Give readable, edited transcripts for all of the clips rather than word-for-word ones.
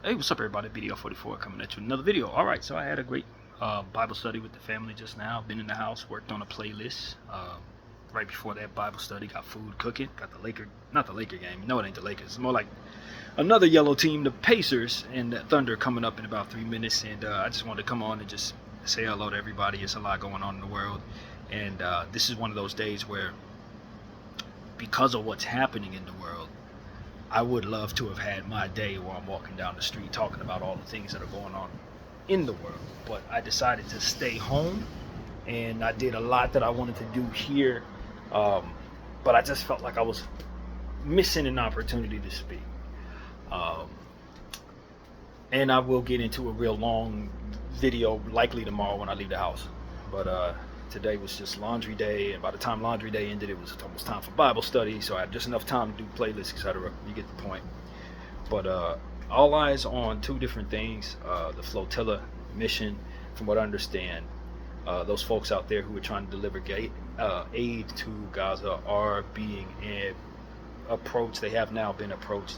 Hey, what's up, everybody? Bdf 44 coming at you with another video. All right, so I had a great Bible study with the family just now. Been in the house, worked on a playlist. Right before that Bible study, got food cooking. Got the not the Laker game. No, it ain't the Lakers. It's more like another yellow team, the Pacers, and the Thunder coming up in about 3 minutes. And I just wanted to come on and just say hello to everybody. It's a lot going on in the world, and this is one of those days where, because of what's happening in the world, I would love to have had my day where I'm walking down the street talking about all the things that are going on in the world. But I decided to stay home, and I did a lot that I wanted to do here. But I just felt like I was missing an opportunity to speak. Um, and I will get into a real long video likely tomorrow when I leave the house. But today was just laundry day, and by the time laundry day ended, it was almost time for Bible study, so I had just enough time to do playlists, etc. You get the point. But all eyes on two different things. The flotilla mission, from what I understand, those folks out there who are trying to deliver aid to Gaza are being approached. They have now been approached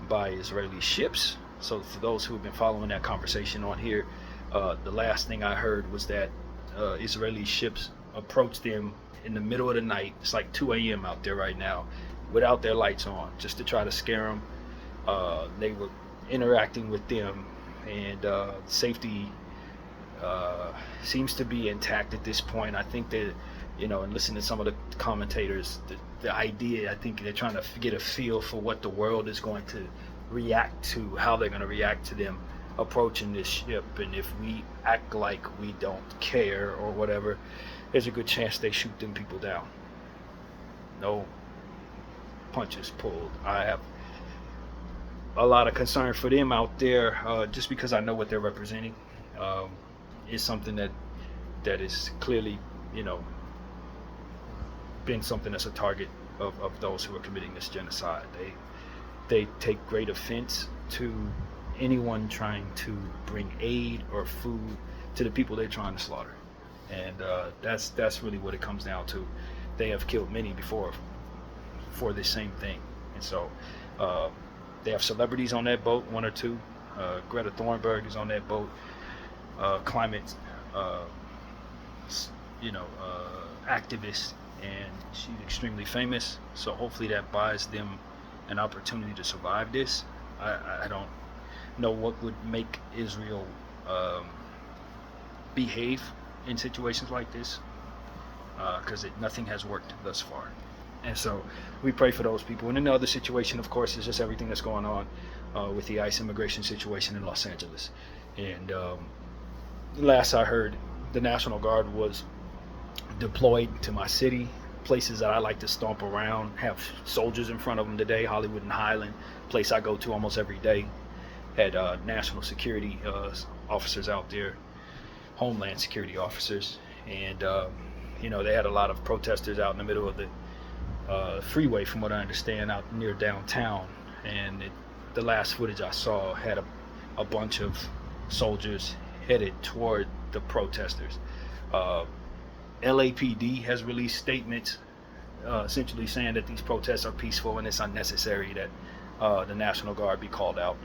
by Israeli ships. So for those who have been following that conversation on here, the last thing I heard was that Israeli ships approached them in the middle of the night. It's like 2 a.m. out there right now, without their lights on, just to try to scare them. They were interacting with them, and safety seems to be intact at this point. I think that, and listening to some of the commentators, the idea, I think they're trying to get a feel for what the world is going to react to, how they're going to react to them approaching this ship. And if we act like we don't care or whatever, there's a good chance they shoot them people down. No punches pulled. I have a lot of concern for them out there, just because I know what they're representing. Is something that is clearly, been something that's a target of those who are committing this genocide. They take great offense to anyone trying to bring aid or food to the people they're trying to slaughter, and that's really what it comes down to. They have killed many before for this same thing, and so they have celebrities on that boat, one or two. Greta Thunberg is on that boat, climate activist, and she's extremely famous, so hopefully that buys them an opportunity to survive this. I don't know what would make Israel behave in situations like this, because nothing has worked thus far. And so we pray for those people. And then the other situation, of course, is just everything that's going on with the ICE immigration situation in Los Angeles. And last I heard, the National Guard was deployed to my city, places that I like to stomp around, have soldiers in front of them today. Hollywood and Highland, place I go to almost every day, had national security officers out there, homeland security officers, and they had a lot of protesters out in the middle of the freeway, from what I understand, out near downtown. And the last footage I saw had a bunch of soldiers headed toward the protesters. LAPD has released statements essentially saying that these protests are peaceful and it's unnecessary that the National Guard be called out.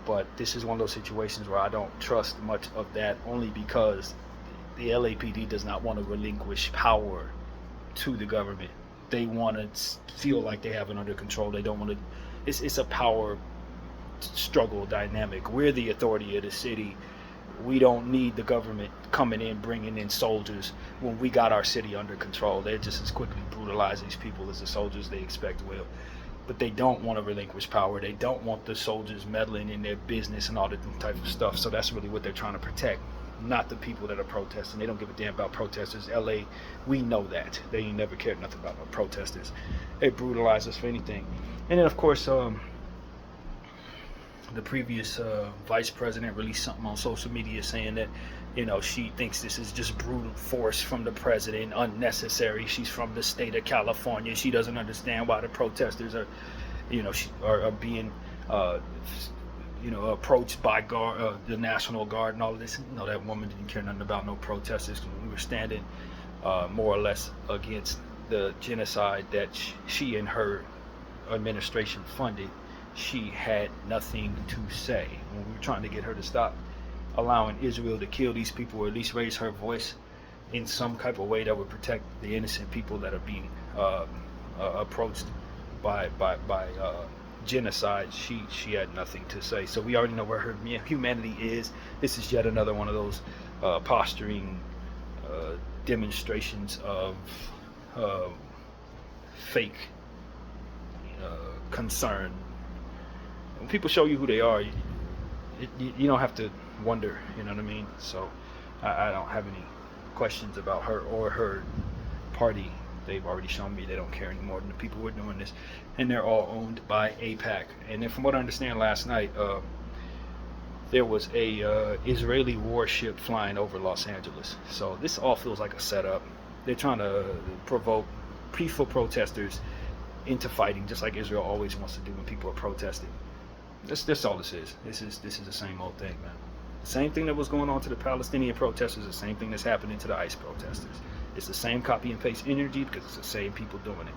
But this is one of those situations where I don't trust much of that, only because the LAPD does not want to relinquish power to the government. They want to feel like they have it under control. They don't want to. It's a power struggle dynamic. We're the authority of the city. We don't need the government coming in, bringing in soldiers when we got our city under control. They just as quickly brutalize these people as the soldiers they expect will. But they don't want to relinquish power. They don't want the soldiers meddling in their business and all that type of stuff. So that's really what they're trying to protect, not the people that are protesting. They don't give a damn about protesters. LA, we know that. They ain't never cared nothing about no protesters. They brutalize us for anything. And then, of course, the previous vice president released something on social media saying that, she thinks this is just brute force from the president, unnecessary. She's from the state of California. She doesn't understand why the protesters are, are being, approached by the National Guard and all of this. That woman didn't care nothing about no protesters. We were standing more or less against the genocide that she and her administration funded she had nothing to say. When we were trying to get her to stop allowing Israel to kill these people, or at least raise her voice in some type of way that would protect the innocent people that are being approached by genocide, she had nothing to say. So we already know where her humanity is. This is yet another one of those posturing demonstrations of fake concern. When people show you who they are, you don't have to wonder, you know what I mean? So I don't have any questions about her or her party. They've already shown me they don't care anymore than the people who are doing this, and they're all owned by AIPAC. And then from what I understand, last night there was a Israeli warship flying over Los Angeles. So this all feels like a setup. They're trying to provoke peaceful protesters into fighting, just like Israel always wants to do when people are protesting. That's all this is. This is the same old thing, man. The same thing that was going on to the Palestinian protesters, the same thing that's happening to the ICE protesters. It's the same copy and paste energy because it's the same people doing it.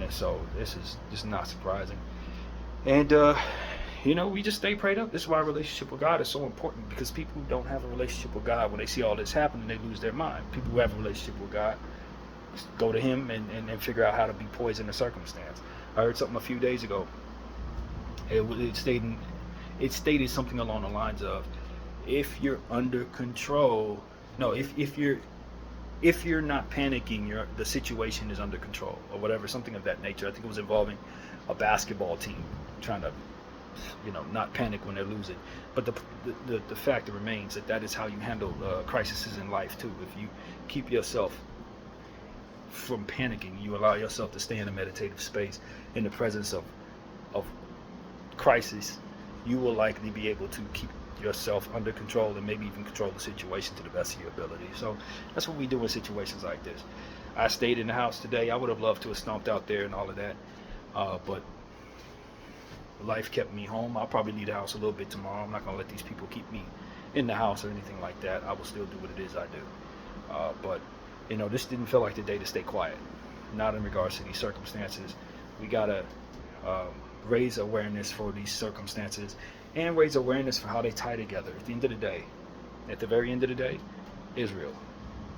And so this is just not surprising. And we just stay prayed up. This is why a relationship with God is so important, because people who don't have a relationship with God, when they see all this happening, they lose their mind. People who have a relationship with God go to Him and figure out how to be poised in the circumstance. I heard something a few days ago. It stated something along the lines of, if you're under control, if you're not panicking, the situation is under control, or whatever, something of that nature. I think it was involving a basketball team trying to, not panic when they're losing. But the fact remains that is how you handle crises in life too. If you keep yourself from panicking, you allow yourself to stay in a meditative space in the presence of crisis, you will likely be able to keep yourself under control and maybe even control the situation to the best of your ability. So that's what we do in situations like this. I stayed in the house today. I would have loved to have stomped out there and all of that, but life kept me home. I'll probably leave the house a little bit tomorrow. I'm not going to let these people keep me in the house or anything like that. I will still do what it is I do. But this didn't feel like the day to stay quiet. Not in regards to these circumstances. We got to raise awareness for these circumstances and raise awareness for how they tie together. At the very end of the day, Israel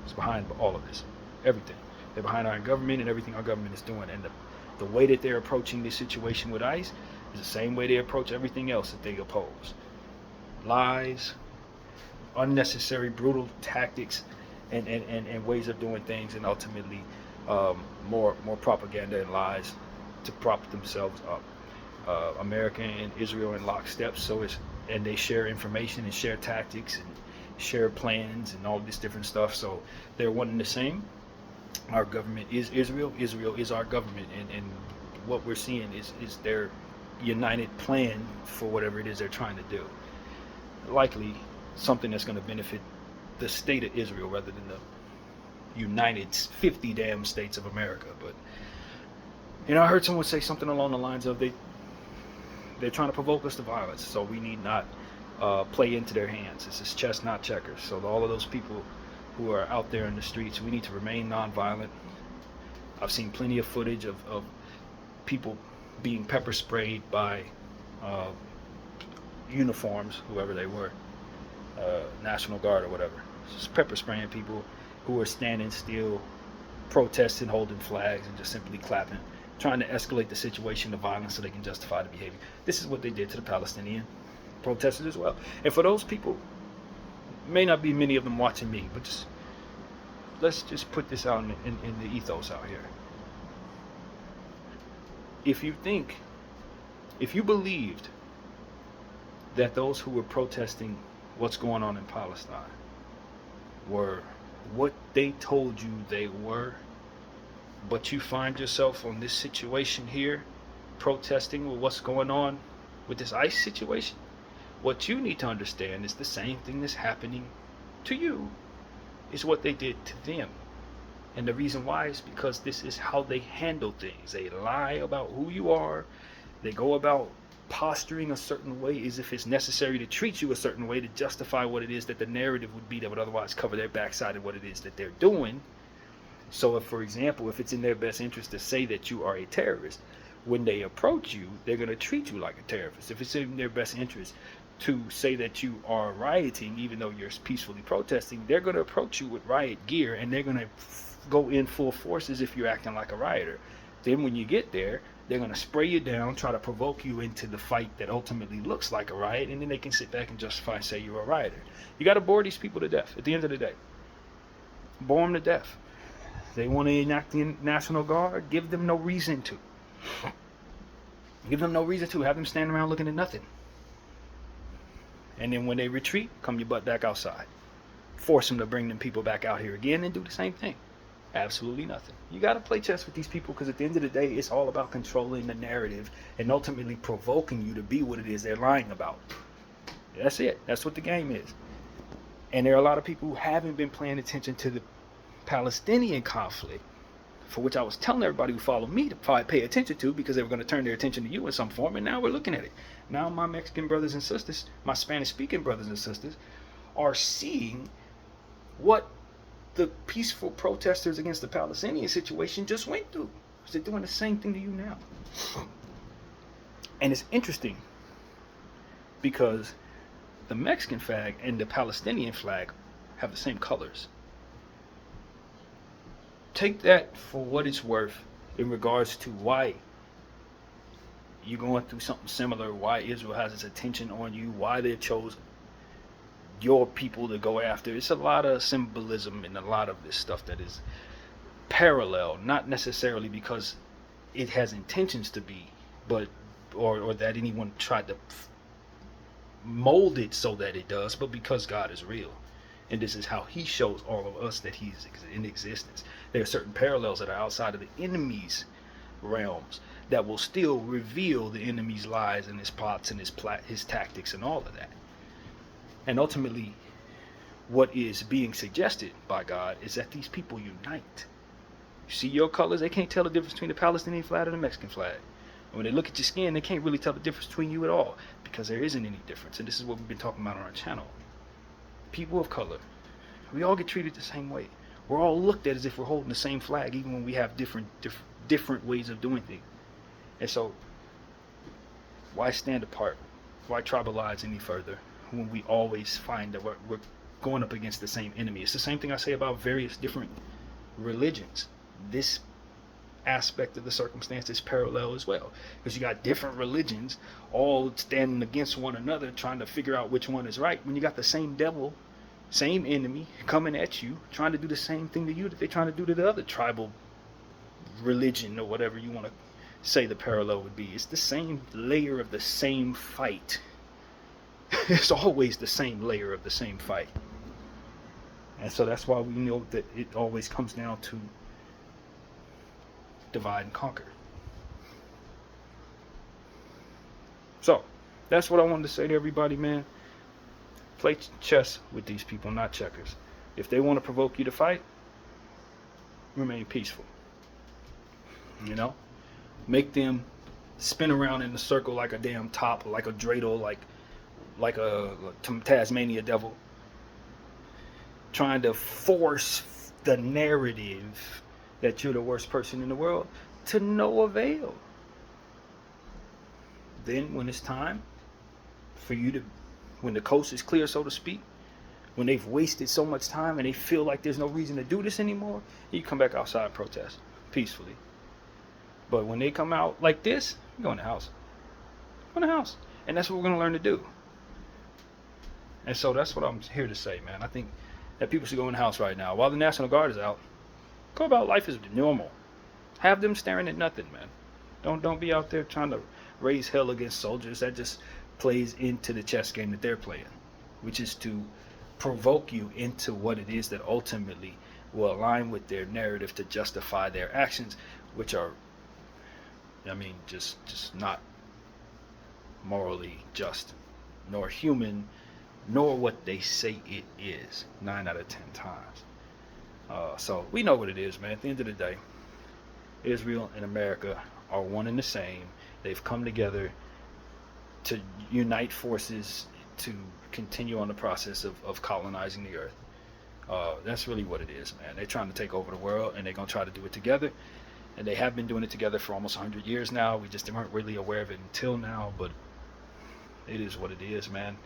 is behind all of this. Everything. They're behind our government and everything our government is doing. And the way that they're approaching this situation with ICE is the same way they approach everything else that they oppose. Lies, unnecessary, brutal tactics, and ways of doing things, and ultimately more propaganda and lies to prop themselves up. America and Israel in lockstep, and they share information and share tactics and share plans and all this different stuff. So they're one and the same. Our government is Israel. Israel is our government, and what we're seeing is their united plan for whatever it is they're trying to do. Likely something that's going to benefit the state of Israel rather than the United 50 damn states of America. But I heard someone say something along the lines of they're trying to provoke us to violence, so we need not play into their hands. This is chess, not checkers. So all of those people who are out there in the streets, we need to remain nonviolent. I've seen plenty of footage of people being pepper sprayed by uniforms, whoever they were, National Guard or whatever, just pepper spraying people who are standing still, protesting, holding flags, and just simply clapping, trying to escalate the situation to violence so they can justify the behavior. This is what they did to the Palestinian protesters as well. And for those people, may not be many of them watching me, but let's just put this out in the ethos out here. If you believed that those who were protesting what's going on in Palestine were what they told you they were, but you find yourself on this situation here protesting with what's going on with this ICE situation, what you need to understand is the same thing that's happening to you is what they did to them. And the reason why is because this is how they handle things. They lie about who you are. They go about posturing a certain way as if it's necessary to treat you a certain way to justify what it is that the narrative would be that would otherwise cover their backside of what it is that they're doing. So if, for example, if it's in their best interest to say that you are a terrorist, when they approach you, they're going to treat you like a terrorist. If it's in their best interest to say that you are rioting, even though you're peacefully protesting, they're going to approach you with riot gear, and they're going to go in full forces if you're acting like a rioter. Then when you get there, they're going to spray you down, try to provoke you into the fight that ultimately looks like a riot, and then they can sit back and justify and say you're a rioter. You got to bore these people to death at the end of the day. Bore them to death. They want to enact the National Guard, give them no reason to. Give them no reason to. Have them stand around looking at nothing. And then when they retreat, come your butt back outside. Force them to bring them people back out here again and do the same thing. Absolutely nothing. You got to play chess with these people, because at the end of the day, it's all about controlling the narrative and ultimately provoking you to be what it is they're lying about. That's it. That's what the game is. And there are a lot of people who haven't been paying attention to the Palestinian conflict, for which I was telling everybody who follow me to pay attention to, because they were going to turn their attention to you in some form, and now we're looking at it. Now my Mexican brothers and sisters, my Spanish-speaking brothers and sisters, are seeing what the peaceful protesters against the Palestinian situation just went through. They're doing the same thing to you now. And it's interesting, because the Mexican flag and the Palestinian flag have the same colors. Take that for what it's worth in regards to why you're going through something similar, why Israel has its attention on you, why they chose your people to go after. It's a lot of symbolism in a lot of this stuff that is parallel, not necessarily because it has intentions to be, but or that anyone tried to mold it so that it does, but because God is real. And this is how he shows all of us that he's in existence. There are certain parallels that are outside of the enemy's realms that will still reveal the enemy's lies and his plots and his tactics and all of that. And ultimately, what is being suggested by God is that these people unite. You see your colors, they can't tell the difference between the Palestinian flag and the Mexican flag. And when they look at your skin, they can't really tell the difference between you at all, because there isn't any difference. And this is what we've been talking about on our channel. People of color, we all get treated the same way. We're all looked at as if we're holding the same flag, even when we have different ways of doing things. And so, why stand apart? Why tribalize any further when we always find that we're going up against the same enemy? It's the same thing I say about various different religions. This aspect of the circumstance is parallel as well, because you got different religions all standing against one another, trying to figure out which one is right, when you got the same devil, same enemy coming at you, trying to do the same thing to you that they're trying to do to the other tribal religion, or whatever you want to say the parallel would be. It's the same layer of the same fight. It's always the same layer of the same fight. And so that's why we know that it always comes down to divide and conquer. So that's what I wanted to say to everybody, man. Play chess with these people, not checkers. If they want to provoke you to fight, remain peaceful. You know, make them spin around in a circle like a damn top, like a dreidel, like a Tasmania devil, trying to force the narrative that you're the worst person in the world, to no avail. Then when it's time for you to, when the coast is clear, so to speak, when they've wasted so much time and they feel like there's no reason to do this anymore, you come back outside and protest peacefully. But when they come out like this, go in the house. Go in the house. And that's what we're going to learn to do. And so that's what I'm here to say, man. I think that people should go in the house right now. While the National Guard is out, go about life as normal. Have them staring at nothing, man. Don't be out there trying to raise hell against soldiers. That just plays into the chess game that they're playing, which is to provoke you into what it is that ultimately will align with their narrative to justify their actions, which are, I mean, just not morally just, nor human, nor what they say it is 9 out of 10 times. So we know what it is, man. At the end of the day, Israel and America are one and the same. They've come together to unite forces to continue on the process of colonizing the earth. That's really what it is, man. They're trying to take over the world, and they're going to try to do it together. and they have been doing it together for almost 100 years now. We just weren't really aware of it until now, but it is what it is, man.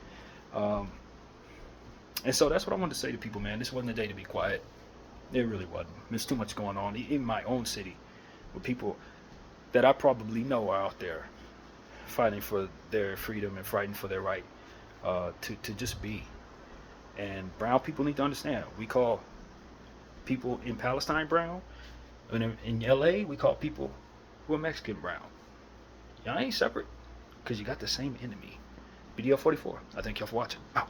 Um, and so that's what I wanted to say to people, man. This wasn't a day to be quiet. It really wasn't. There's too much going on in my own city, with people that I probably know are out there fighting for their freedom and fighting for their right to just be. And brown people need to understand. We call people in Palestine brown, and in LA we call people who are Mexican brown. Y'all ain't separate, because you got the same enemy. Bdf 44. I thank y'all for watching. Out.